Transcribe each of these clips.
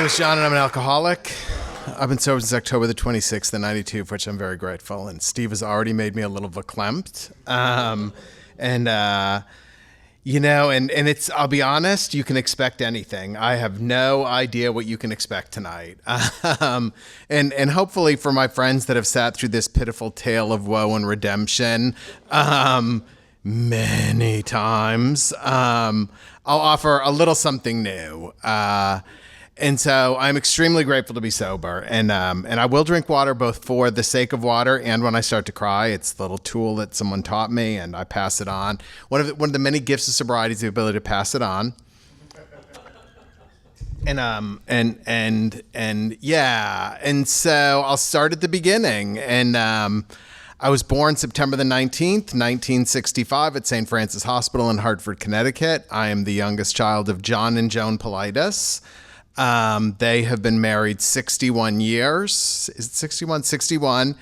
is John, and I'm an alcoholic. I've been sober since October the 26th of 92, for which I'm very grateful. And Steve has already made me a little verklempt. And it's, I'll be honest, you can expect anything. I have no idea what you can expect tonight. And hopefully for my friends that have sat through this pitiful tale of woe and redemption, many times, I'll offer a little something new. And so I'm extremely grateful to be sober, and I will drink water both for the sake of water and when I start to cry. It's the little tool that someone taught me, and I pass it on. One of the many gifts of sobriety is the ability to pass it on. And so I'll start at the beginning. And I was born September the 19th, 1965 at St. Francis Hospital in Hartford, Connecticut. I am the youngest child of John and Joan Paulides. They have been married 61 years. Is it 61? 61.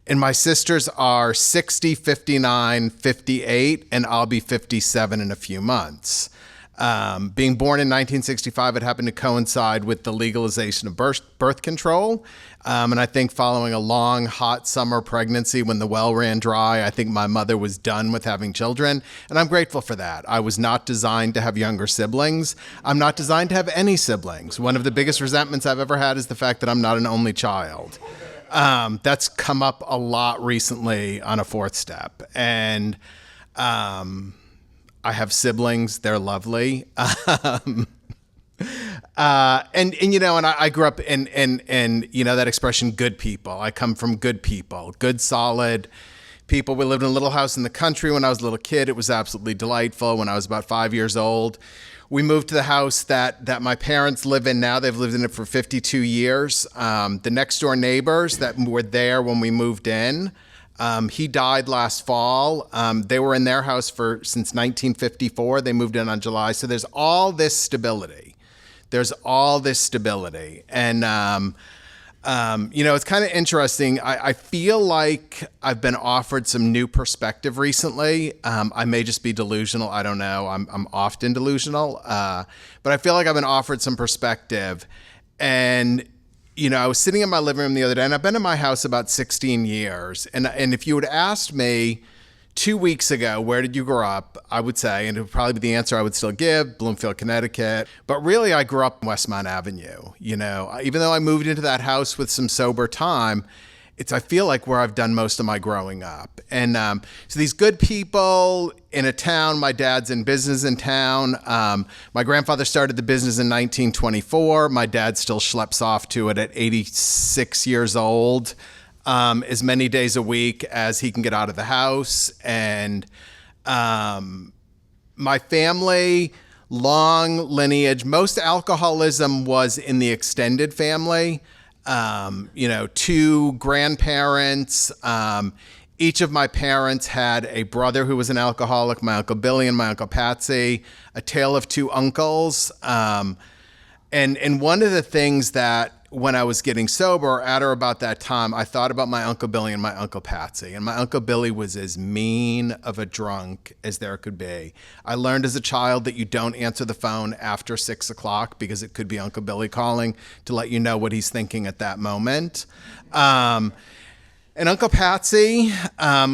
And my sisters are 60, 59, 58, and I'll be 57 in a few months. Being born in 1965, it happened to coincide with the legalization of birth control. And I think following a long, hot summer pregnancy when the well ran dry, I think my mother was done with having children. And I'm grateful for that. I was not designed to have younger siblings. I'm not designed to have any siblings. One of the biggest resentments I've ever had is the fact that I'm not an only child. That's come up a lot recently on a fourth step. And I have siblings. They're lovely. I grew up in that expression, good people. I come from good people, good, solid people. We lived in a little house in the country when I was a little kid. It was absolutely delightful. When I was about 5 years old, we moved to the house that my parents live in now. They've lived in it for 52 years. The next door neighbors that were there when we moved in, he died last fall. They were in their house since 1954. They moved in on July. So there's all this stability. And, it's kind of interesting. I feel like I've been offered some new perspective recently. I may just be delusional. I don't know. I'm often delusional. But I feel like I've been offered some perspective. And, I was sitting in my living room the other day, and I've been in my house about 16 years. And if you had asked me 2 weeks ago, where did you grow up? I would say, and it would probably be the answer I would still give, Bloomfield, Connecticut. But really, I grew up in Westmont Avenue. Even though I moved into that house with some sober time, I feel like where I've done most of my growing up. And so these good people in a town, my dad's in business in town. My grandfather started the business in 1924. My dad still schleps off to it at 86 years old. As many days a week as he can get out of the house. And my family, long lineage, most alcoholism was in the extended family. 2 grandparents. Each of my parents had a brother who was an alcoholic, my Uncle Billy and my Uncle Patsy, a tale of 2 uncles. And one of the things that when I was getting sober at or about that time, I thought about my Uncle Billy and my Uncle Patsy. And my Uncle Billy was as mean of a drunk as there could be. I learned as a child that you don't answer the phone after 6 o'clock because it could be Uncle Billy calling to let you know what he's thinking at that moment. And Uncle Patsy,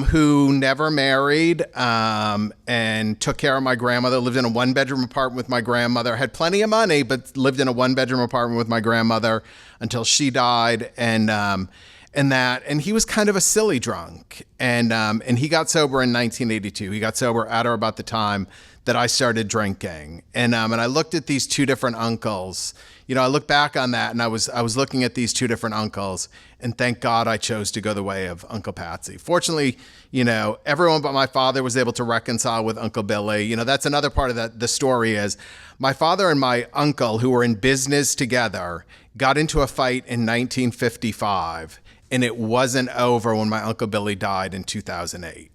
who never married and took care of my grandmother, lived in a 1-bedroom apartment with my grandmother, had plenty of money, but lived in a 1-bedroom apartment with my grandmother until she died. And he was kind of a silly drunk. And he got sober in 1982. He got sober at or about the time that I started drinking. And I looked at these 2 different uncles. I look back on that, and I was looking at these 2 different uncles, and thank God I chose to go the way of Uncle Patsy. Fortunately, everyone but my father was able to reconcile with Uncle Billy. That's another part of the story is my father and my uncle, who were in business together, got into a fight in 1955, and it wasn't over when my Uncle Billy died in 2008.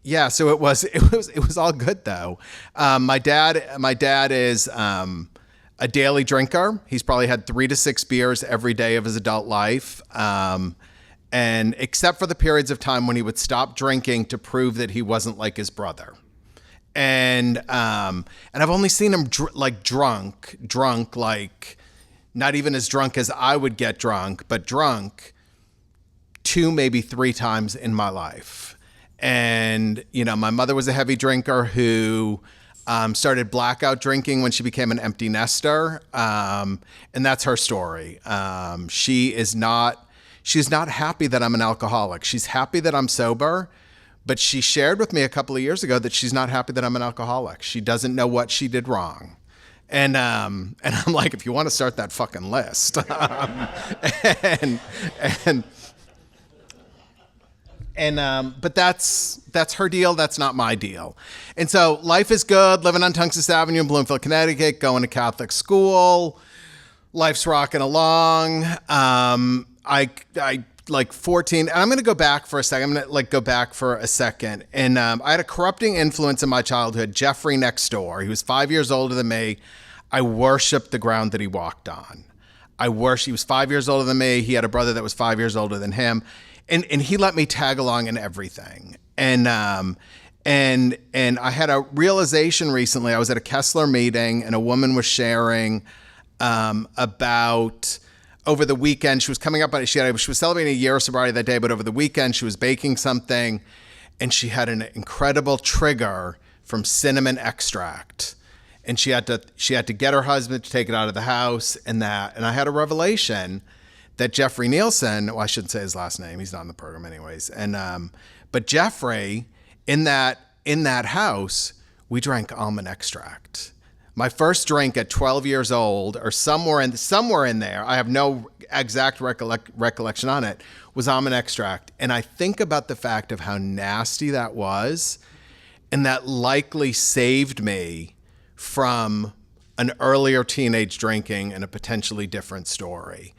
Yeah, so it was all good though. My dad is a daily drinker. He's probably had 3 to 6 beers every day of his adult life. And except for the periods of time when he would stop drinking to prove that he wasn't like his brother. And I've only seen him drunk, like not even as drunk as I would get drunk, but drunk 2, maybe 3 times in my life. And, my mother was a heavy drinker who started blackout drinking when she became an empty nester. And that's her story. She's not happy that I'm an alcoholic. She's happy that I'm sober, but she shared with me a couple of years ago that she's not happy that I'm an alcoholic. She doesn't know what she did wrong. And I'm like, if you want to start that fucking list. But that's her deal. That's not my deal. And so life is good. Living on Tungus Avenue in Bloomfield, Connecticut, going to Catholic school. Life's rocking along. I like 14, and I'm going to go back for a second. And I had a corrupting influence in my childhood, Jeffrey next door. He was 5 years older than me. I worshiped the ground that he walked on. He was 5 years older than me. He had a brother that was 5 years older than him. And he let me tag along in everything. And I had a realization recently. I was at a Kessler meeting, and a woman was sharing about over the weekend. She was coming up on it. She was celebrating a year of sobriety that day, but over the weekend she was baking something, and she had an incredible trigger from cinnamon extract. And she had to get her husband to take it out of the house, and I had a revelation that Jeffrey Nielsen, well, I shouldn't say his last name, he's not in the program anyways. But Jeffrey, in that house, we drank almond extract. My first drink at 12 years old, or somewhere in there, I have no exact recollection on it, was almond extract. And I think about the fact of how nasty that was, and that likely saved me from an earlier teenage drinking and a potentially different story.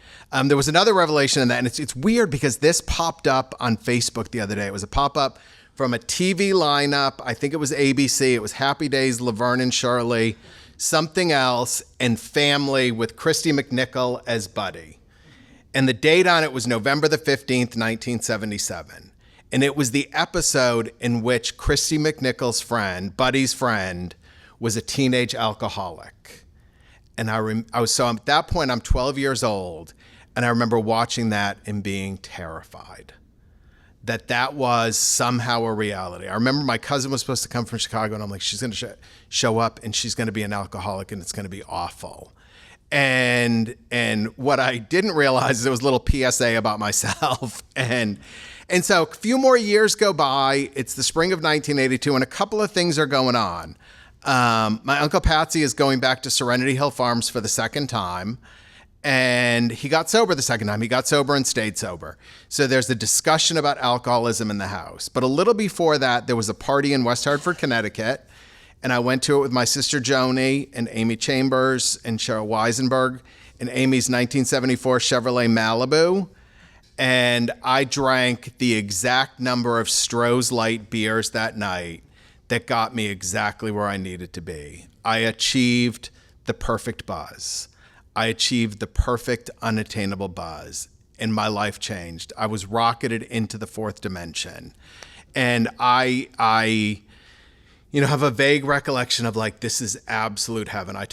There was another revelation in that, and it's weird because this popped up on Facebook the other day. It was a pop-up from a TV lineup. I think it was ABC. It was Happy Days, Laverne and Shirley, something else, and Family with Christy McNichol as Buddy. And the date on it was November the 15th, 1977. And it was the episode in which Christy McNichol's friend, Buddy's friend, was a teenage alcoholic. And so at that point, I'm 12 years old, and I remember watching that and being terrified that was somehow a reality. I remember my cousin was supposed to come from Chicago, and I'm like, she's going to show up, and she's going to be an alcoholic, and it's going to be awful. And what I didn't realize is it was a little PSA about myself. And so a few more years go by. It's the spring of 1982, and a couple of things are going on. My Uncle Patsy is going back to Serenity Hill Farms for the second time, and he got sober the second time. He got sober and stayed sober. So there's a discussion about alcoholism in the house. But a little before that, there was a party in West Hartford, Connecticut, and I went to it with my sister Joni and Amy Chambers and Cheryl Weisenberg in Amy's 1974 Chevrolet Malibu. And I drank the exact number of Stroh's Light beers that night that got me exactly where I needed to be. I achieved the perfect buzz. I achieved the perfect unattainable buzz, and my life changed. I was rocketed into the fourth dimension. And I have a vague recollection of like, this is absolute heaven. I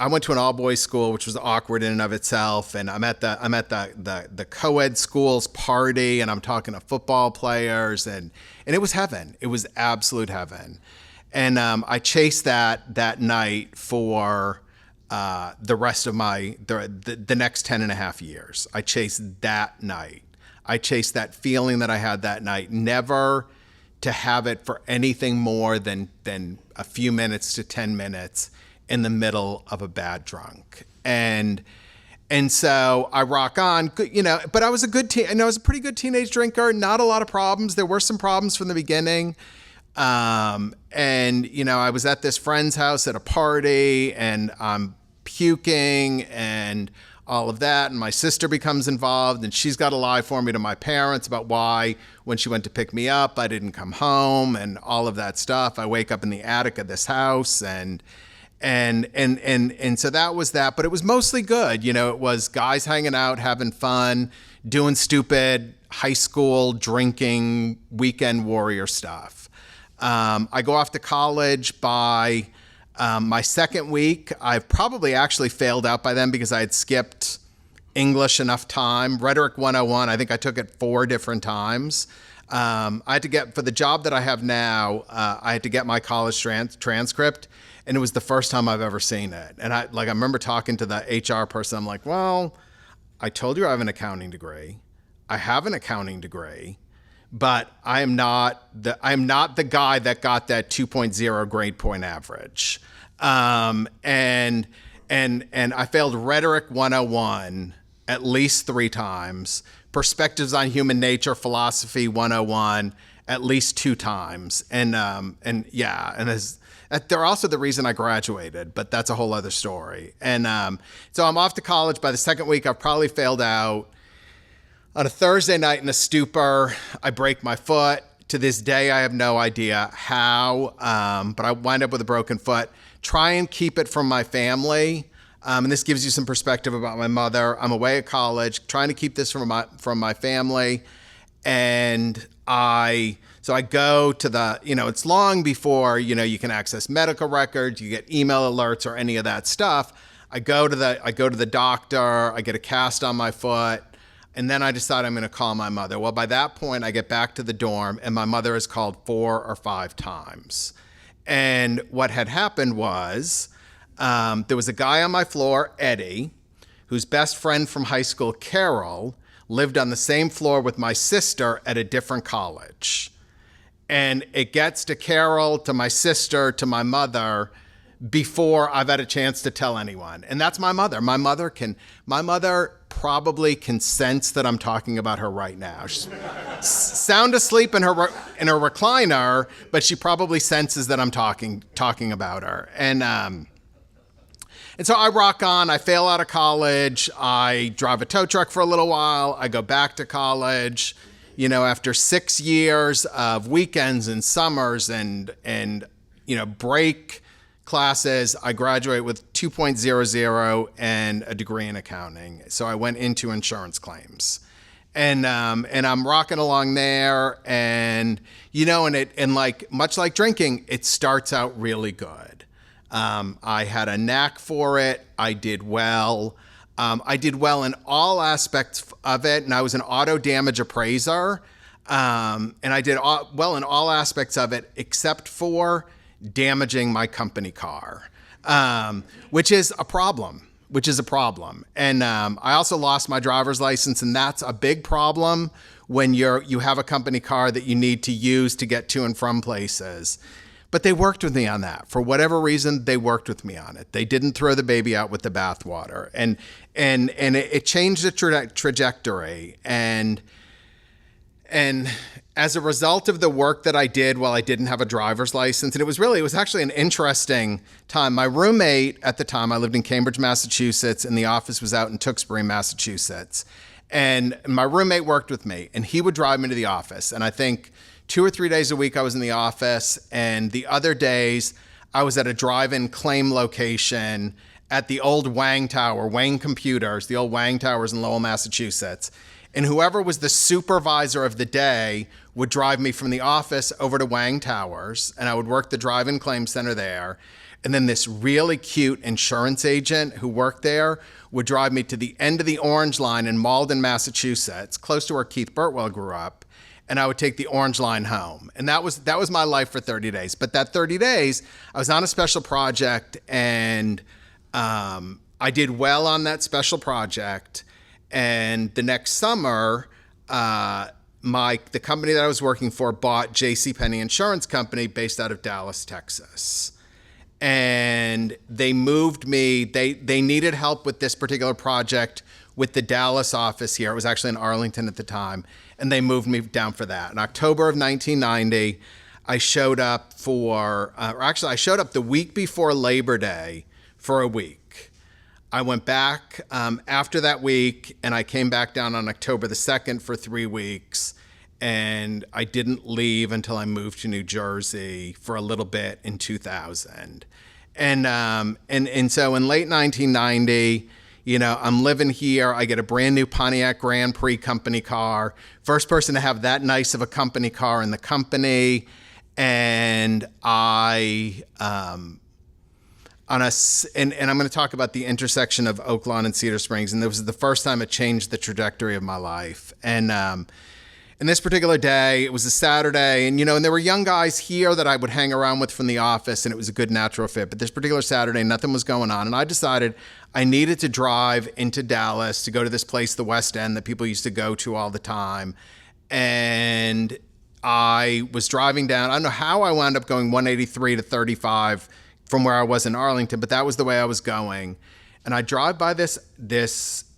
went to an all boys school, which was awkward in and of itself. And I'm at the co-ed school's party, and I'm talking to football players, and it was heaven. It was absolute heaven. And I chased that night for the rest of the next 10 and a half years. I chased that night. I chased that feeling that I had that night, never to have it for anything more than a few minutes to 10 minutes in the middle of a bad drunk. And so I rock on, but I was I was a pretty good teenage drinker, not a lot of problems. There were some problems from the beginning. I was at this friend's house at a party, and I'm puking and all of that. And my sister becomes involved, and she's got to lie for me to my parents about why, when she went to pick me up, I didn't come home and all of that stuff. I wake up in the attic of this house, and so that was that, but it was mostly good. It was guys hanging out, having fun, doing stupid high school drinking weekend warrior stuff. I go off to college by my second week. I've probably actually failed out by then because I had skipped English enough time. Rhetoric 101, I think I took it 4 different times. I had to get, for the job that I have now, I had to get my college transcript, and it was the first time I've ever seen it. And I remember talking to the HR person. I'm like, well, I told you I have an accounting degree. I have an accounting degree, but I'm not the guy that got that 2.0 grade point average. And I failed Rhetoric 101 at least 3 times. Perspectives on Human Nature, Philosophy 101 at least 2 times. They're also the reason I graduated, but that's a whole other story. And so I'm off to college. By the second week, I've probably failed out. On a Thursday night in a stupor, I break my foot. To this day, I have no idea how, but I wind up with a broken foot. Try and keep it from my family. And this gives you some perspective about my mother. I'm away at college, trying to keep this from my family. And I go to the, it's long before, you can access medical records, you get email alerts or any of that stuff. I go to the doctor, I get a cast on my foot, and then I decide I'm going to call my mother. Well, by that point, I get back to the dorm, and my mother is called 4 or 5 times. And what had happened was, there was a guy on my floor, Eddie, whose best friend from high school, Carol, lived on the same floor with my sister at a different college. And it gets to Carol, to my sister, to my mother before I've had a chance to tell anyone. And that's my mother. My mother probably can sense that I'm talking about her right now. She's sound asleep in her recliner, but she probably senses that I'm talking about her. And so I rock on. I fail out of college. I drive a tow truck for a little while. I go back to college. After 6 years of weekends and summers and break classes, I graduate with 2.00 and a degree in accounting. So I went into insurance claims. And I'm rocking along there, and much like drinking, it starts out really good. I had a knack for it. I did well. I did well in all aspects of it, and I was an auto damage appraiser. And I did well in all aspects of it except for damaging my company car, which is a problem. And I also lost my driver's license, and that's a big problem when you have a company car that you need to use to get to and from places. But they worked with me on that. For whatever reason, they worked with me on it. They didn't throw the baby out with the bathwater. And it changed the trajectory. And as a result of the work that I did while I didn't have a driver's license, and it was actually an interesting time. My roommate at the time, I lived in Cambridge, Massachusetts, and the office was out in Tewksbury, Massachusetts. And my roommate worked with me, and he would drive me to the office. And I think 2 or 3 days a week I was in the office, and the other days I was at a drive-in claim location at the old Wang Tower, Wang Computers, the old Wang Towers in Lowell, Massachusetts. And whoever was the supervisor of the day would drive me from the office over to Wang Towers, and I would work the drive-in claim center there. And then this really cute insurance agent who worked there would drive me to the end of the Orange Line in Malden, Massachusetts, close to where Keith Burtwell grew up. And I would take the Orange Line home. And that was my life for 30 days. But that 30 days, I was on a special project, and I did well on that special project. And the next summer, the company that I was working for bought JCPenney Insurance Company based out of Dallas, Texas. And they moved me. They needed help with this particular project with the Dallas office here. It was actually in Arlington at the time. And they moved me down for that. In October of 1990, I showed up I showed up the week before Labor Day for a week. I went back after that week, and I came back down on October the 2nd for 3 weeks. And I didn't leave until I moved to New Jersey for a little bit in 2000. And so in late 1990, I'm living here. I get a brand new Pontiac Grand Prix company car. First person to have that nice of a company car in the company. and and I'm going to talk about the intersection of Oak Lawn and Cedar Springs, and this was the first time it changed the trajectory of my life. And in this particular day, it was a Saturday, and and there were young guys here that I would hang around with from the office, and it was a good natural fit. But this particular Saturday, nothing was going on, and I decided I needed to drive into Dallas to go to this place, the West End, that people used to go to all the time. And I was driving down. I don't know how I wound up going 183 to 35 from where I was in Arlington, but that was the way I was going. And I drive by this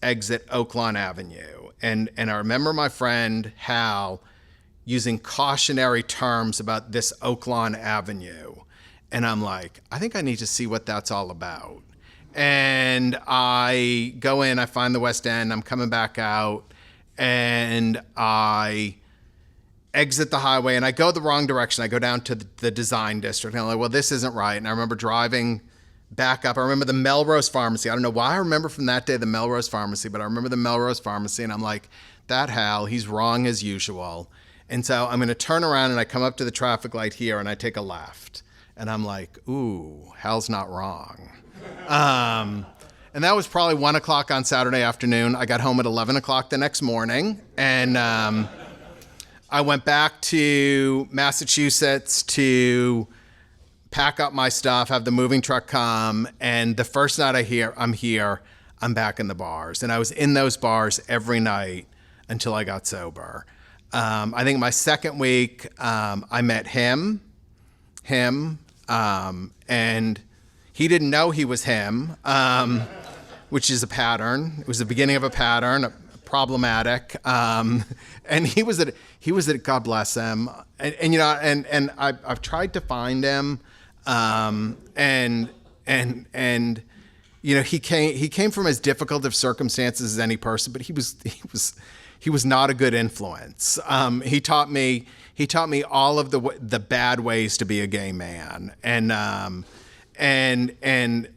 exit, Oak Lawn Avenue. And I remember my friend Hal using cautionary terms about this Oak Lawn Avenue. And I'm like, I think I need to see what that's all about. And I go in, I find the West End, I'm coming back out, and I exit the highway, and I go the wrong direction. I go down to the design district, and I'm like, well, this isn't right. And I remember driving back up. I remember the Melrose Pharmacy. I don't know why I remember from that day the Melrose Pharmacy, but I remember the Melrose Pharmacy, and I'm like, that Hal, he's wrong as usual. And so I'm going to turn around, and I come up to the traffic light here, and I take a left. And I'm like, ooh, Hal's not wrong. And that was probably 1 o'clock on Saturday afternoon. I got home at 11 o'clock the next morning, and I went back to Massachusetts to pack up my stuff, have the moving truck come, and the first night I'm here, I'm back in the bars. And I was in those bars every night until I got sober. I think my second week, I met him, and he didn't know he was him, which is a pattern. It was the beginning of a pattern, problematic. And he was at God bless him. And I've tried to find him. He came from as difficult of circumstances as any person, but he was not a good influence. He taught me all of the bad ways to be a gay man. And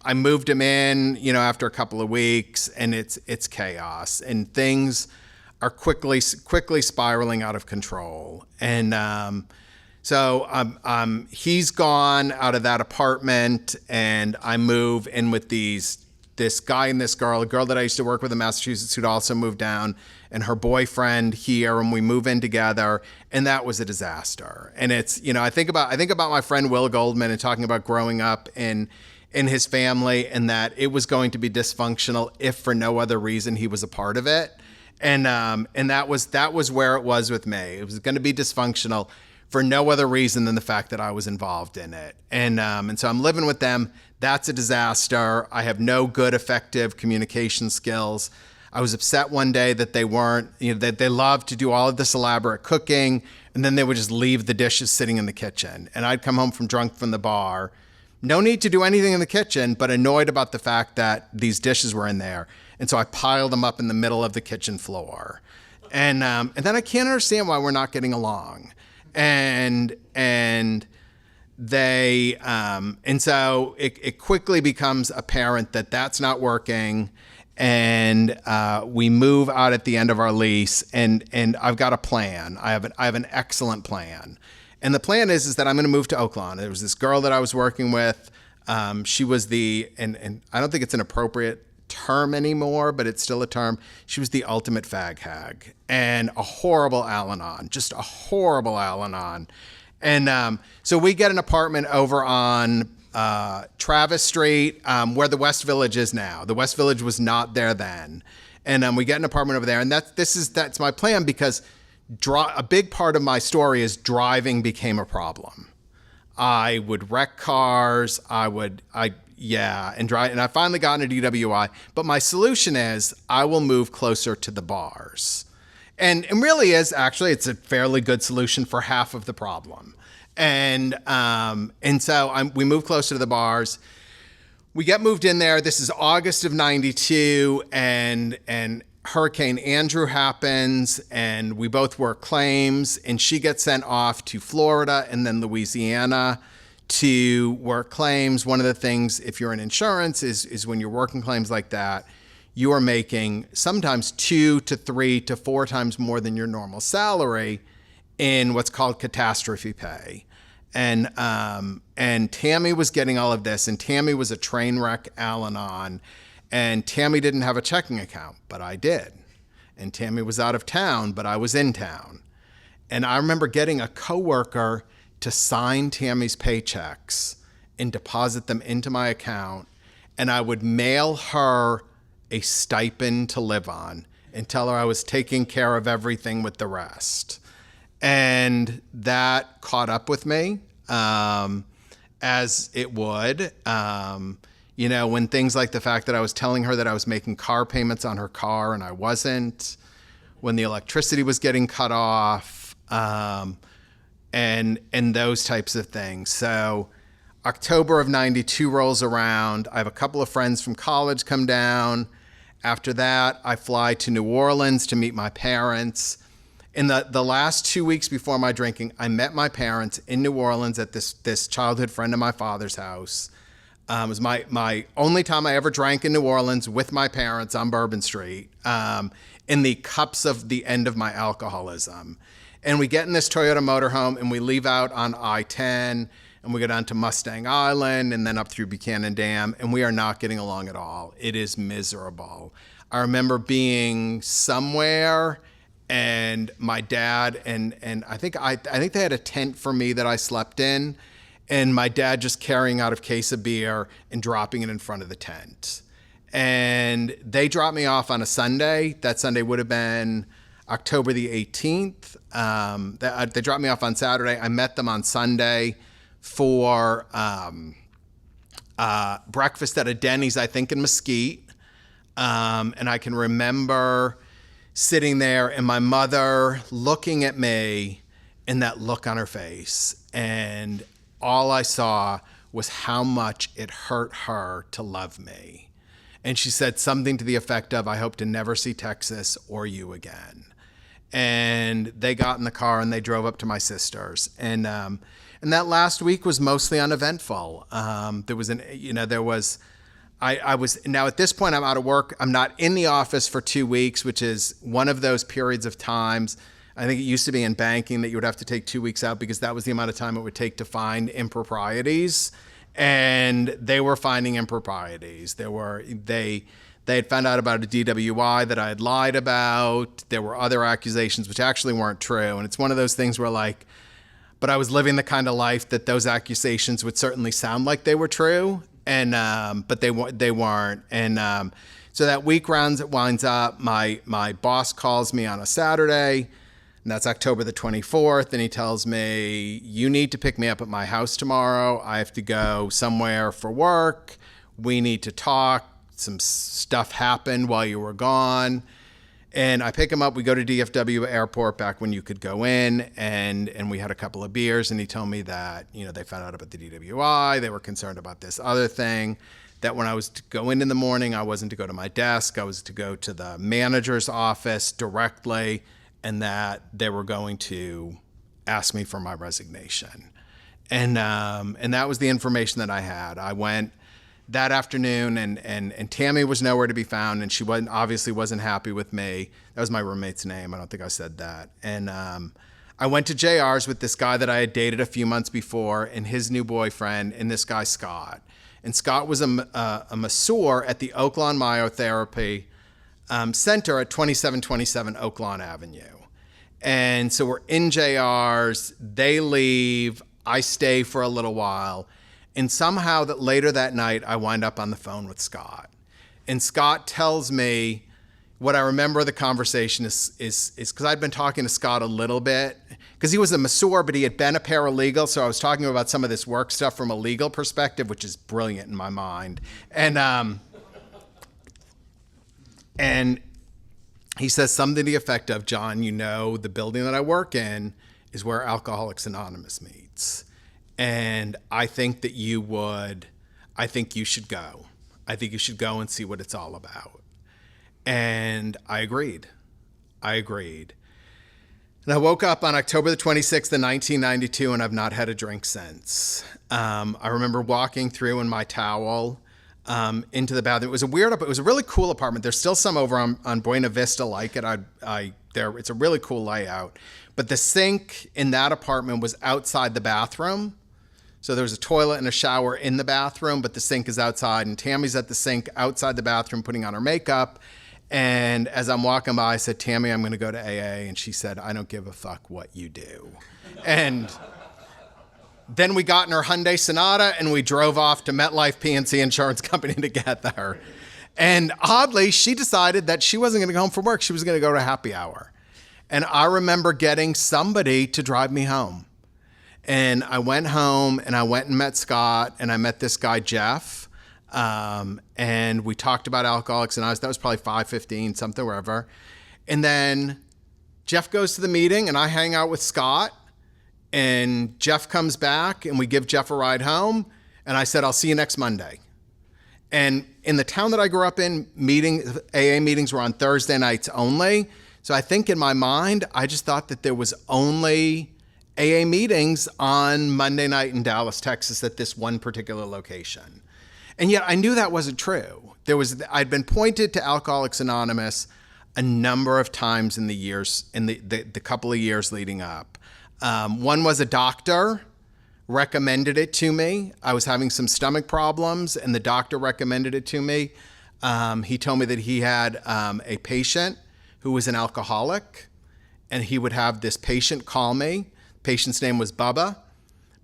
I moved him in, after a couple of weeks, and it's chaos, and things are quickly spiraling out of control. And so he's gone out of that apartment, and I move in with this guy and this girl, a girl that I used to work with in Massachusetts who'd also moved down, and her boyfriend here, and we move in together, and that was a disaster. And it's, I think about my friend Will Goldman and talking about growing up in his family, and that it was going to be dysfunctional if for no other reason he was a part of it. And that was where it was with me. It was going to be dysfunctional for no other reason than the fact that I was involved in it. And so I'm living with them. That's a disaster. I have no good, effective communication skills. I was upset one day that they weren't, that they loved to do all of this elaborate cooking, and then they would just leave the dishes sitting in the kitchen. And I'd come home drunk from the bar. No need to do anything in the kitchen, but annoyed about the fact that these dishes were in there. And so I piled them up in the middle of the kitchen floor. And then I can't understand why we're not getting along. And so it quickly becomes apparent that that's not working. And we move out at the end of our lease, and I've got a plan. I have an excellent plan. And the plan is that I'm going to move to Oak Lawn. There was this girl that I was working with. She was and I don't think it's an appropriate term anymore, but it's still a term. She was the ultimate fag hag and a horrible Al-Anon, just a horrible Al-Anon. And so we get an apartment over on Travis Street, where the West Village is now. The West Village was not there then. And we get an apartment over there. And that's my plan, because a big part of my story is driving became a problem. I would wreck cars. And drive. And I finally got into DWI. But my solution is I will move closer to the bars. And it really is, actually, it's a fairly good solution for half of the problem. And so we move closer to the bars. We get moved in there. This is August of '92, and Hurricane Andrew happens, and we both work claims, and she gets sent off to Florida and then Louisiana to work claims. One of the things, if you're in insurance, is when you're working claims like that, you are making sometimes 2 to 3 to 4 times more than your normal salary in what's called catastrophe pay. And Tammy was getting all of this, and Tammy was a train wreck Al-Anon, and Tammy didn't have a checking account, but I did. And Tammy was out of town, but I was in town. And I remember getting a coworker to sign Tammy's paychecks and deposit them into my account, and I would mail her a stipend to live on and tell her I was taking care of everything with the rest. And that caught up with me, as it would. When things like the fact that I was telling her that I was making car payments on her car and I wasn't, when the electricity was getting cut off, and those types of things. So October of 92 rolls around. I have a couple of friends from college come down. After that, I fly to New Orleans to meet my parents. In the last 2 weeks before my drinking, I met my parents in New Orleans at this childhood friend of my father's house. It was my only time I ever drank in New Orleans with my parents on Bourbon Street, in the cups of the end of my alcoholism. And we get in this Toyota motorhome and we leave out on I-10 and we go down to Mustang Island and then up through Buchanan Dam, and we are not getting along at all. It is miserable. I remember being somewhere and my dad and I think they had a tent for me that I slept in, and my dad just carrying out a case of beer and dropping it in front of the tent. And they dropped me off on a Sunday. That Sunday would have been October the 18th. They dropped me off on Saturday. I met them on Sunday for breakfast at a Denny's, I think in Mesquite. And I can remember sitting there and my mother looking at me and that look on her face. And all I saw was how much it hurt her to love me. And she said something to the effect of, "I hope to never see Texas or you again." And they got in the car and they drove up to my sister's. And that last week was mostly uneventful. I was, now at this point I'm out of work. I'm not in the office for 2 weeks, which is one of those periods of times. I think it used to be in banking that you would have to take 2 weeks out because that was the amount of time it would take to find improprieties. And they were finding improprieties. They had found out about a DWI that I had lied about. There were other accusations which actually weren't true. And it's one of those things where but I was living the kind of life that those accusations would certainly sound like they were true. And, but they weren't. And, so that week winds up, my boss calls me on a Saturday, and that's October the 24th. And he tells me, "You need to pick me up at my house tomorrow. I have to go somewhere for work. We need to talk. Some stuff happened while you were gone." And I pick him up. We go to DFW Airport back when you could go in, and we had a couple of beers. And he told me that, they found out about the DWI. They were concerned about this other thing, that when I was to go in the morning, I wasn't to go to my desk. I was to go to the manager's office directly, and that they were going to ask me for my resignation. And that was the information that I had. I went that afternoon, and Tammy was nowhere to be found, and she obviously wasn't happy with me. That was my roommate's name. I don't think I said that. And I went to JR's with this guy that I had dated a few months before, and his new boyfriend, and this guy Scott. And Scott was a masseur at the Oaklawn Myotherapy Center at 2727 Oaklawn Avenue. And so we're in JR's. They leave. I stay for a little while. And somehow that later that night, I wind up on the phone with Scott. And Scott tells me, what I remember the conversation is because I'd been talking to Scott a little bit, because he was a masseur, but he had been a paralegal. So I was talking about some of this work stuff from a legal perspective, which is brilliant in my mind. And he says something to the effect of, "John, the building that I work in is where Alcoholics Anonymous meets. And I think that you should go. I think you should go and see what it's all about." And I agreed. And I woke up on October the 26th of 1992, and I've not had a drink since. I remember walking through in my towel into the bathroom. It was it was a really cool apartment. There's still some over on Buena Vista like it. It's a really cool layout. But the sink in that apartment was outside the bathroom. So there's a toilet and a shower in the bathroom, but the sink is outside. And Tammy's at the sink outside the bathroom putting on her makeup. And as I'm walking by, I said, Tammy, I'm going to go to AA. And she said, I don't give a fuck what you do. And then we got in her Hyundai Sonata and we drove off to MetLife PNC Insurance Company to get there. And oddly, she decided that she wasn't going to go home from work. She was going to go to happy hour. And I remember getting somebody to drive me home. And I went home and I went and met Scott and I met this guy, Jeff. And we talked about Alcoholics Anonymous. That was probably 5:15, something, wherever. And then Jeff goes to the meeting and I hang out with Scott. And Jeff comes back and we give Jeff a ride home. And I said, I'll see you next Monday. And in the town that I grew up in, AA meetings were on Thursday nights only. So I think in my mind, I just thought that there was only AA meetings on Monday night in Dallas, Texas at this one particular location. And yet I knew that wasn't true. I'd been pointed to Alcoholics Anonymous a number of times in the years, in the couple of years leading up. One was a doctor recommended it to me. I was having some stomach problems and the doctor recommended it to me. He told me that he had a patient who was an alcoholic and he would have this patient call me. Patient's name was Bubba.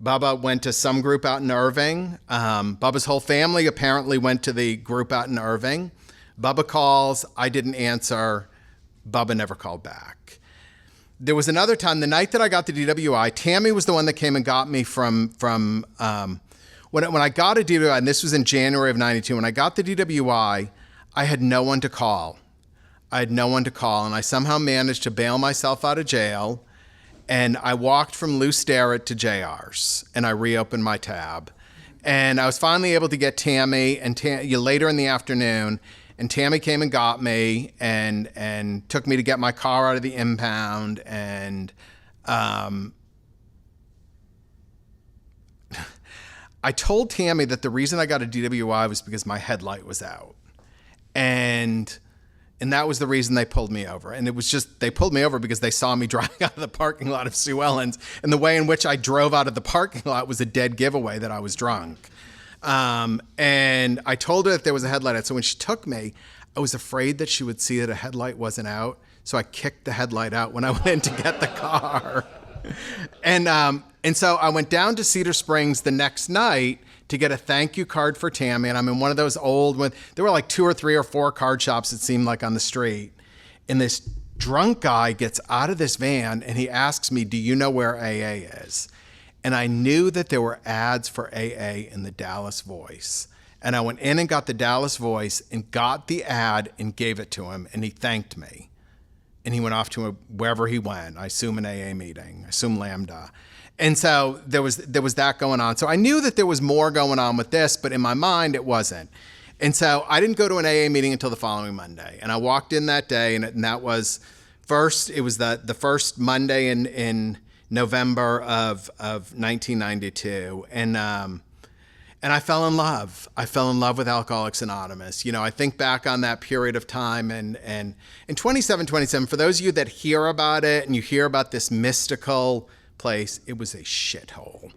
Bubba went to some group out in Irving. Bubba's whole family apparently went to the group out in Irving. Bubba calls. I didn't answer. Bubba never called back. There was another time, the night that I got the DWI, Tammy was the one that came and got me from when I got a DWI, and this was in January of 92, when I got the DWI, I had no one to call. And I somehow managed to bail myself out of jail. And I walked from Lou Sterrett to JR's, and I reopened my tab. And I was finally able to get Tammy, and later in the afternoon, and Tammy came and got me and took me to get my car out of the impound. And I told Tammy that the reason I got a DWI was because my headlight was out. And that was the reason they pulled me over. And it was just, they pulled me over because they saw me driving out of the parking lot of Sue Ellen's. And the way in which I drove out of the parking lot was a dead giveaway that I was drunk. And I told her that there was a headlight out. So when she took me, I was afraid that she would see that a headlight wasn't out. So I kicked the headlight out when I went in to get the car. And so I went down to Cedar Springs the next night to get a thank you card for Tammy. And I'm in one of those there were like 2 or 3 or 4 card shops, it seemed like, on the street. And this drunk guy gets out of this van and he asks me, do you know where AA is? And I knew that there were ads for AA in the Dallas Voice. And I went in and got the Dallas Voice and got the ad and gave it to him. And he thanked me. And he went off to wherever he went. I assume an AA meeting. I assume Lambda. And so there was that going on. So I knew that there was more going on with this, but in my mind, it wasn't. And so I didn't go to an AA meeting until the following Monday. And I walked in that day, and that was it was the first Monday in November of 1992. And I fell in love. I fell in love with Alcoholics Anonymous. You know, I think back on that period of time and in 27, for those of you that hear about it and you hear about this mystical place, it was a shithole.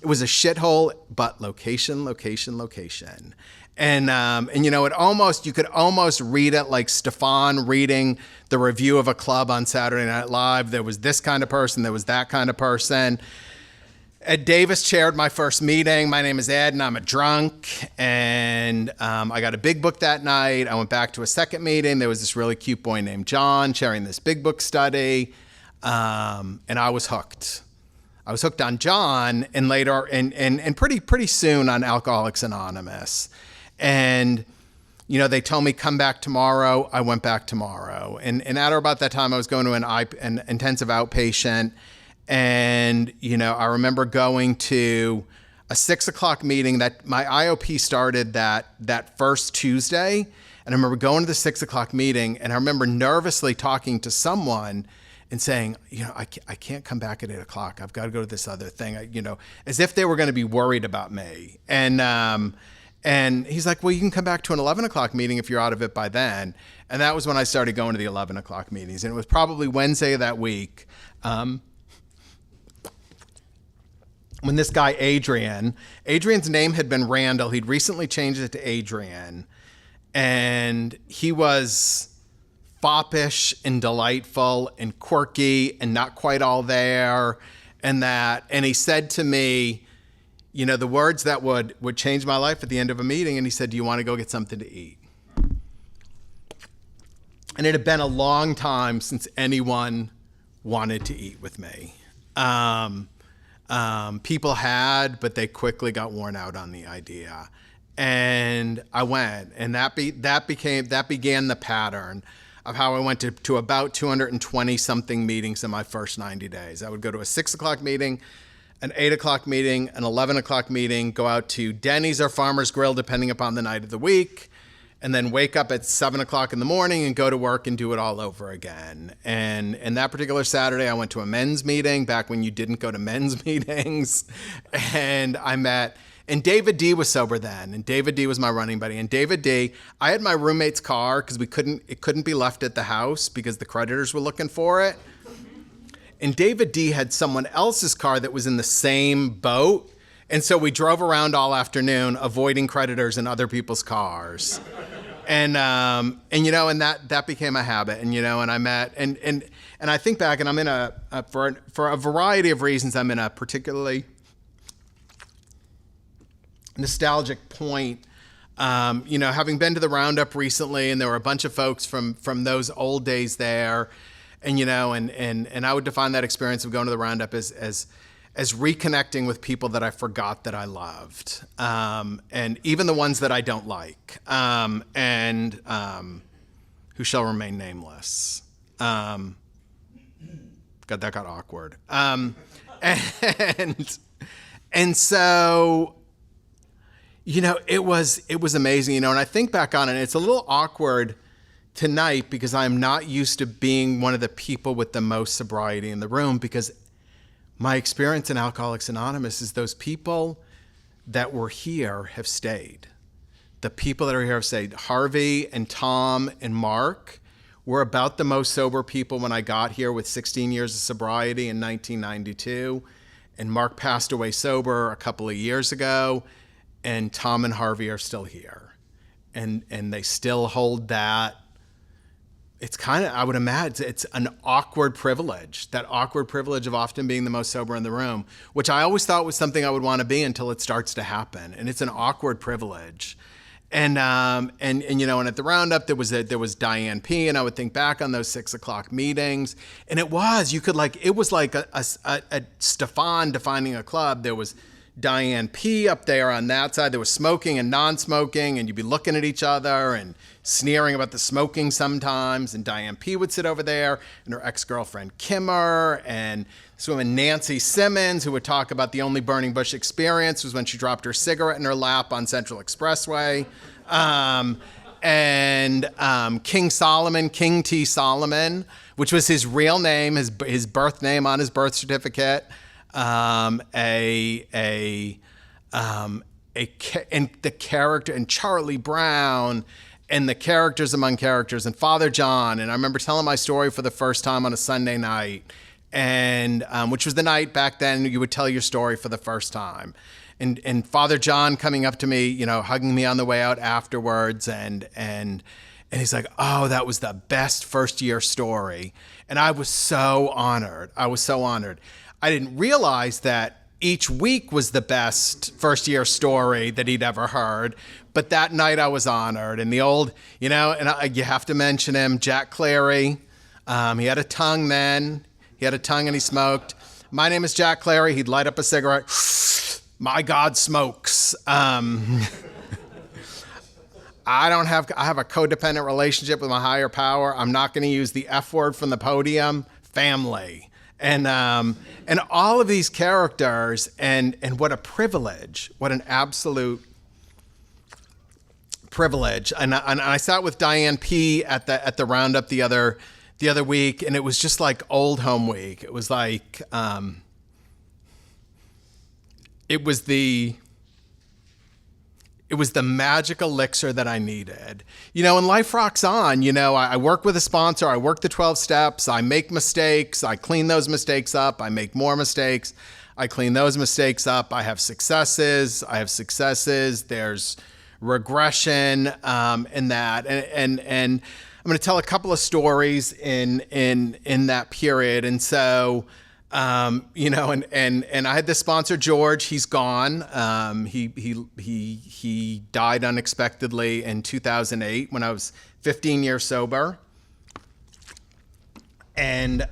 It was a shithole, but location. And you know, you could almost read it like Stefan reading the review of a club on Saturday Night Live. There was this kind of person, there was that kind of person. Ed Davis chaired my first meeting. My name is Ed, and I'm a drunk. And I got a big book that night. I went back to a second meeting. There was this really cute boy named John chairing this big book study. And I was hooked. I was hooked on John, and later, and pretty soon on Alcoholics Anonymous. And, you know, they told me, come back tomorrow. I went back tomorrow. And at or about that time, I was going to an intensive outpatient. And, you know, I remember going to a 6:00 meeting that my IOP started that first Tuesday. And I remember going to the 6:00 meeting, and I remember nervously talking to someone and saying, you know, I can't come back at 8:00. I've got to go to this other thing, you know, as if they were going to be worried about me. And he's like, well, you can come back to an 11:00 meeting if you're out of it by then. And that was when I started going to the 11:00 meetings. And it was probably Wednesday of that week. when this guy, Adrian's name had been Randall. He'd recently changed it to Adrian. And he was foppish and delightful and quirky and not quite all there and that. And he said to me, you know, the words that would change my life at the end of a meeting. And he said, do you want to go get something to eat? And it had been a long time since anyone wanted to eat with me. People had, but they quickly got worn out on the idea. And I went, and that began the pattern of how I went to about 220 something meetings in my first 90 days. I would go to a 6 o'clock meeting, an 8 o'clock meeting, an 11 o'clock meeting, go out to Denny's or Farmer's Grill, depending upon the night of the week, and then wake up at 7 o'clock in the morning and go to work and do it all over again. And that particular Saturday, I went to a men's meeting back when you didn't go to men's meetings. And I met, and David D was sober then. And David D was my running buddy. And David D, I had my roommate's car because it couldn't be left at the house because the creditors were looking for it. And David D had someone else's car that was in the same boat. And so we drove around all afternoon avoiding creditors in other people's cars. And you know, and that became a habit. And, you know, and I met, and I think back, and I'm in for a variety of reasons, I'm in a particularly nostalgic point. You know, having been to the Roundup recently, and there were a bunch of folks from those old days there. And, you know, and I would define that experience of going to the Roundup as reconnecting with people that I forgot that I loved, and even the ones that I don't like, and who shall remain nameless. God, that got awkward. And so, you know, it was amazing, you know, and I think back on it, and it's a little awkward tonight because I'm not used to being one of the people with the most sobriety in the room, because my experience in Alcoholics Anonymous is those people that were here have stayed. The people that are here have stayed. Harvey and Tom and Mark were about the most sober people when I got here with 16 years of sobriety in 1992. And Mark passed away sober a couple of years ago. And Tom and Harvey are still here. And they still hold that. It's kind of, I would imagine, it's an awkward privilege, that awkward privilege of often being the most sober in the room, which I always thought was something I would want to be until it starts to happen. And it's an awkward privilege. And you know, and at the Roundup, there was Diane P, and I would think back on those 6 o'clock meetings, and it was like a Stefan defining a club. There was Diane P up there on that side. There was smoking and non-smoking, and you'd be looking at each other and sneering about the smoking sometimes. And Diane P would sit over there, and her ex-girlfriend Kimmer, and this woman Nancy Simmons, who would talk about the only burning bush experience was when she dropped her cigarette in her lap on Central Expressway. King Solomon, King T. Solomon, which was his real name, his birth name on his birth certificate. And the character, and Charlie Brown, and the characters among characters, and Father John. And I remember telling my story for the first time on a Sunday night, and which was the night back then you would tell your story for the first time. And Father John coming up to me, you know, hugging me on the way out afterwards, and he's like, "Oh, that was the best first year story." And I was so honored. I didn't realize that each week was the best first year story that he'd ever heard. But that night I was honored. And the old, you know, and you have to mention him, Jack Clary. He had a tongue then. He had a tongue and he smoked. My name is Jack Clary. He'd light up a cigarette. My God smokes. I have a codependent relationship with my higher power. I'm not going to use the F word from the podium. Family. And all of these characters, and what a privilege, what an absolute privilege. And I sat with Diane P at the Roundup the other week, and it was just like old home week. It was like it was the magic elixir that I needed. You know, and life rocks on. You know, I work with a sponsor. I work the 12 steps. I make mistakes. I clean those mistakes up. I make more mistakes. I clean those mistakes up. I have successes. There's regression in that. And I'm going to tell a couple of stories in that period. And so, you know, and I had this sponsor, George. He's gone. He died unexpectedly in 2008 when I was 15 years sober. And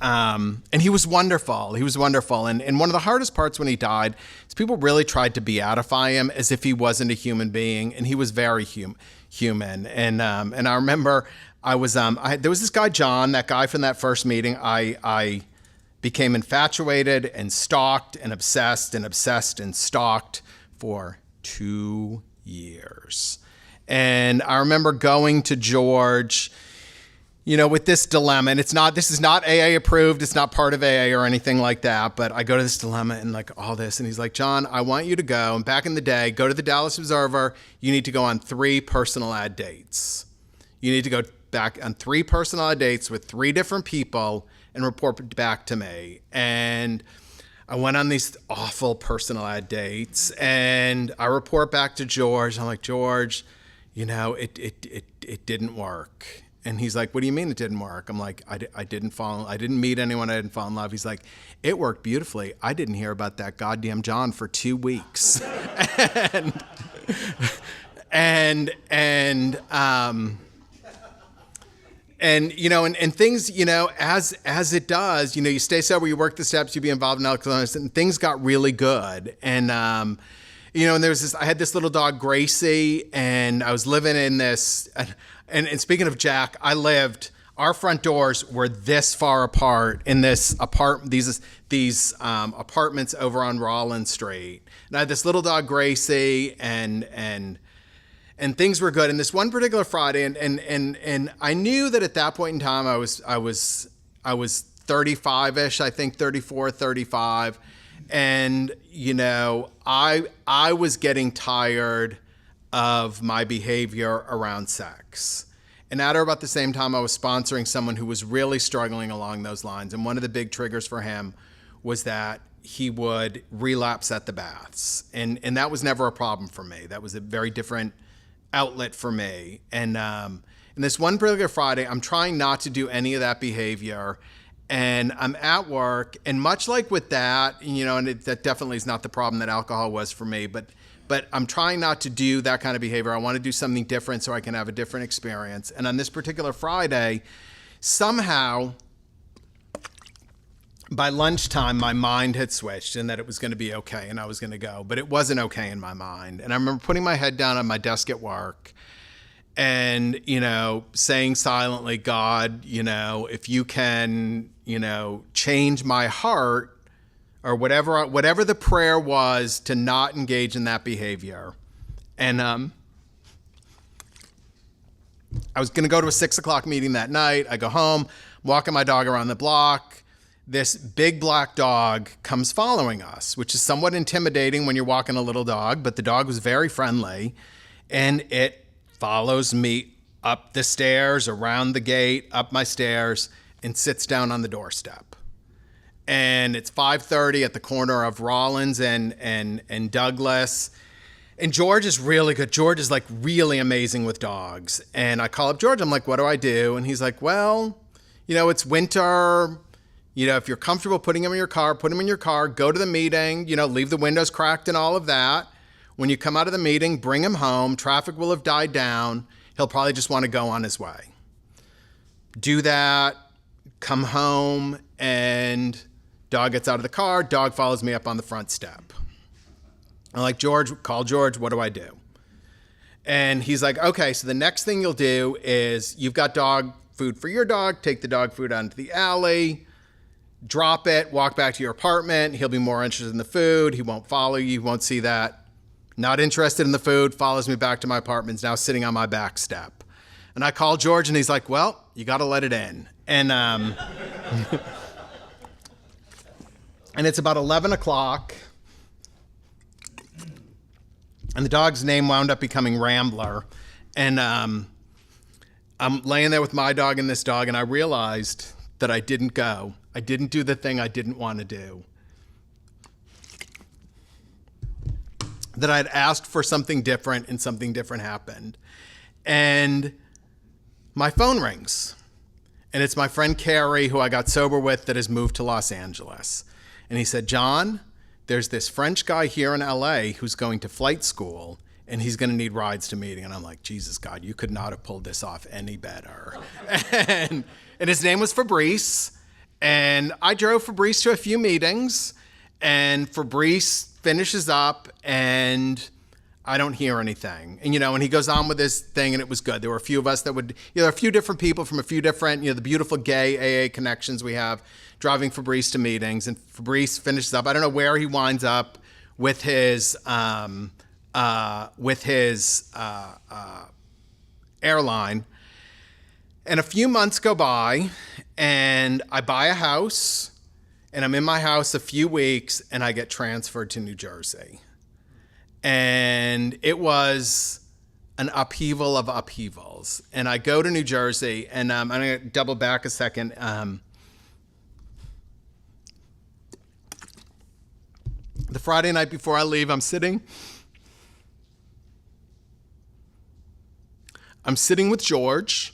he was wonderful. He was wonderful. And one of the hardest parts when he died is people really tried to beatify him as if he wasn't a human being, and he was very human. And I remember there was this guy, John, that guy from that first meeting. I became infatuated and stalked and obsessed and stalked for 2 years. And I remember going to George, you know, with this dilemma, and this is not AA approved. It's not part of AA or anything like that. But I go to this dilemma and like all this, and he's like, John, I want you to go. And back in the day, go to the Dallas Observer. You need to go on 3 personal ad dates. You need to go back on 3 personal ad dates with 3 different people and report back to me. And I went on these awful personal ad dates, and I report back to George. I'm like, George, you know, it didn't work. And he's like, what do you mean it didn't work? I'm like, I didn't meet anyone. I didn't fall in love. He's like, it worked beautifully. I didn't hear about that goddamn John for 2 weeks. And you know, and things, you know, as it does, you know, you stay sober, you work the steps, you be involved in alcoholism, and things got really good. And you know, and I had this little dog, Gracie, and I was living in this. And speaking of Jack, our front doors were this far apart in these apartments over on Rollins Street. And I had this little dog, Gracie, and things were good. And this one particular Friday, and I knew that at that point in time, I was 35-ish, I think 34, 35. And, you know, I was getting tired of my behavior around sex. And at or about the same time, I was sponsoring someone who was really struggling along those lines. And one of the big triggers for him was that he would relapse at the baths. And that was never a problem for me. That was a very different outlet for me. And this one particular Friday, I'm trying not to do any of that behavior. And I'm at work, and much like with that, you know, and that definitely is not the problem that alcohol was for me, but I'm trying not to do that kind of behavior. I want to do something different so I can have a different experience. And on this particular Friday, somehow, by lunchtime, my mind had switched and that it was going to be okay and I was going to go. But it wasn't okay in my mind. And I remember putting my head down on my desk at work and, you know, saying silently, God, you know, if you can, you know, change my heart, or whatever the prayer was, to not engage in that behavior. And I was going to go to a 6:00 meeting that night. I go home, walking my dog around the block. This big black dog comes following us, which is somewhat intimidating when you're walking a little dog, but the dog was very friendly. And it follows me up the stairs, around the gate, up my stairs, and sits down on the doorstep. And it's 5:30 at the corner of Rollins and Douglas. And George is really good. George is like really amazing with dogs. And I call up George. I'm like, what do I do? And he's like, well, you know, it's winter. You know, if you're comfortable putting him in your car, put him in your car, go to the meeting, you know, leave the windows cracked and all of that. When you come out of the meeting, bring him home. Traffic will have died down. He'll probably just want to go on his way. Do that, come home, and dog gets out of the car. Dog follows me up on the front step. I'm like, George, call George. What do I do? And he's like, okay, so the next thing you'll do is you've got dog food for your dog. Take the dog food out into the alley, drop it, walk back to your apartment. He'll be more interested in the food. He won't follow you. He won't see that. Not interested in the food, follows me back to my apartment, is now sitting on my back step. And I call George, and he's like, well, you got to let it in. And and it's about 11 o'clock, and the dog's name wound up becoming Rambler. And I'm laying there with my dog and this dog, and I realized that I didn't go. I didn't do the thing I didn't want to do. that I'd asked for something different and something different happened. And my phone rings. And it's my friend Carrie, who I got sober with, that has moved to Los Angeles. And he said, John, there's this French guy here in LA who's going to flight school, and he's going to need rides to meeting. And I'm like, Jesus, God, you could not have pulled this off any better. and his name was Fabrice. And I drove Fabrice to a few meetings, and Fabrice finishes up, and I don't hear anything. And, and he goes on with his thing, and it was good. There were a few of us that would, a few different people from a few different, the beautiful gay AA connections we have, driving Fabrice to meetings. And Fabrice finishes up. I don't know where he winds up with his airline. And a few months go by, and I buy a house, and I'm in my house a few weeks, and I get transferred to New Jersey. And it was an upheaval of upheavals. And I go to New Jersey, and I'm going to double back a second. The Friday night before I leave, I'm sitting with George,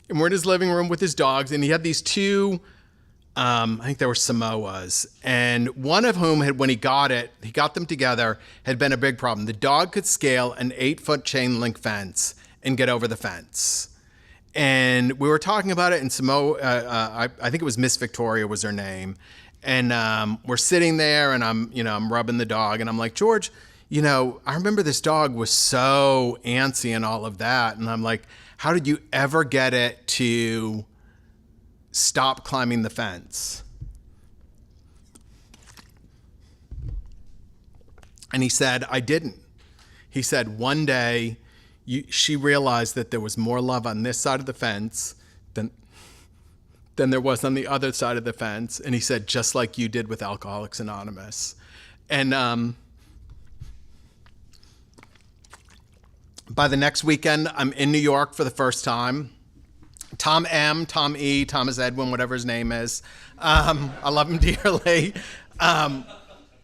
and we're in his living room with his dogs, and he had these two, I think they were Samoas, and one of whom had, when he got them together, had been a big problem. The dog could scale an 8-foot chain link fence and get over the fence. And we were talking about it, and I think it was Miss Victoria was her name. And we're sitting there, and I'm rubbing the dog, and I'm like, George, I remember this dog was so antsy and all of that. And I'm like, how did you ever get it to stop climbing the fence? And he said, I didn't. He said, one day she realized that there was more love on this side of the fence than there was on the other side of the fence. And he said, just like you did with Alcoholics Anonymous. And by the next weekend, I'm in New York for the first time. Tom M, Tom E, Thomas Edwin, whatever his name is. I love him dearly.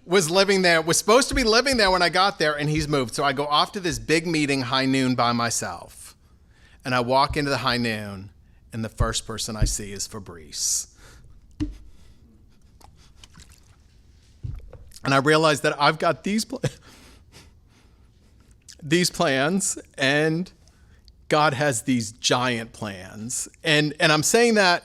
Was living there, was supposed to be living there when I got there, and he's moved. So I go off to this big meeting, high noon, by myself. And I walk into the high noon, and the first person I see is Fabrice. And I realize that I've got these plans, and God has these giant plans. And I'm saying that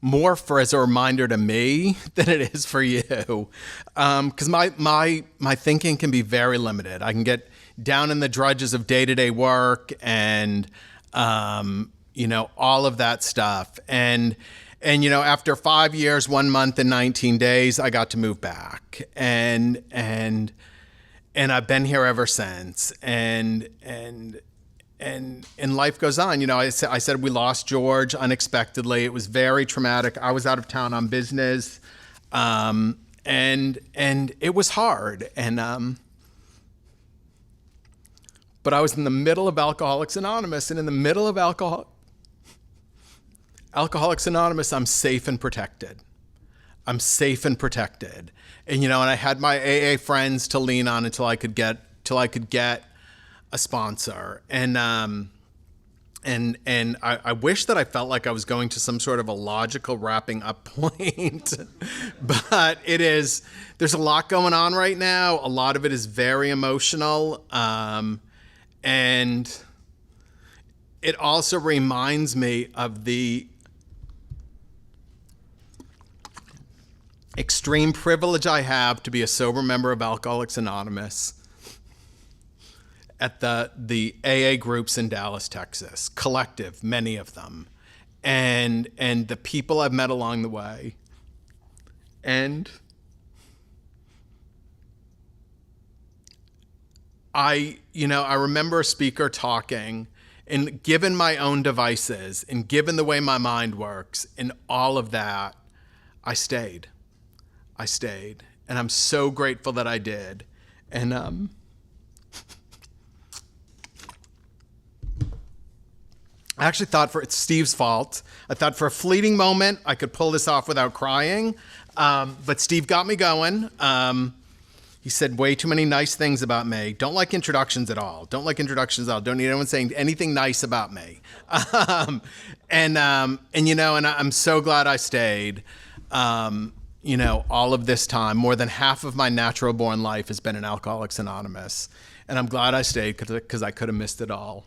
more as a reminder to me than it is for you. Because my thinking can be very limited. I can get down in the drudges of day-to-day work and, all of that stuff. And after 5 years, 1 month, and 19 days, I got to move back. And I've been here ever since. And life goes on. I said we lost George unexpectedly. It was very traumatic. I was out of town on business, and it was hard. But I was in the middle of Alcoholics Anonymous, and in the middle of Alcoholics Anonymous, I'm safe and protected. I'm safe and protected. And and I had my AA friends to lean on until I could get a sponsor. And I wish that I felt like I was going to some sort of a logical wrapping up point. But there's a lot going on right now. A lot of it is very emotional. And it also reminds me of the extreme privilege I have to be a sober member of Alcoholics Anonymous at the AA groups in Dallas, Texas, collective, many of them, and the people I've met along the way. And I remember a speaker talking, and given my own devices and given the way my mind works and all of that, I stayed. And I'm so grateful that I did. And I actually thought it's Steve's fault. I thought for a fleeting moment I could pull this off without crying. But Steve got me going. He said way too many nice things about me. Don't like introductions at all. Don't like introductions at all. Don't need anyone saying anything nice about me. And I'm so glad I stayed. All of this time, more than half of my natural born life has been in Alcoholics Anonymous. And I'm glad I stayed because I could have missed it all.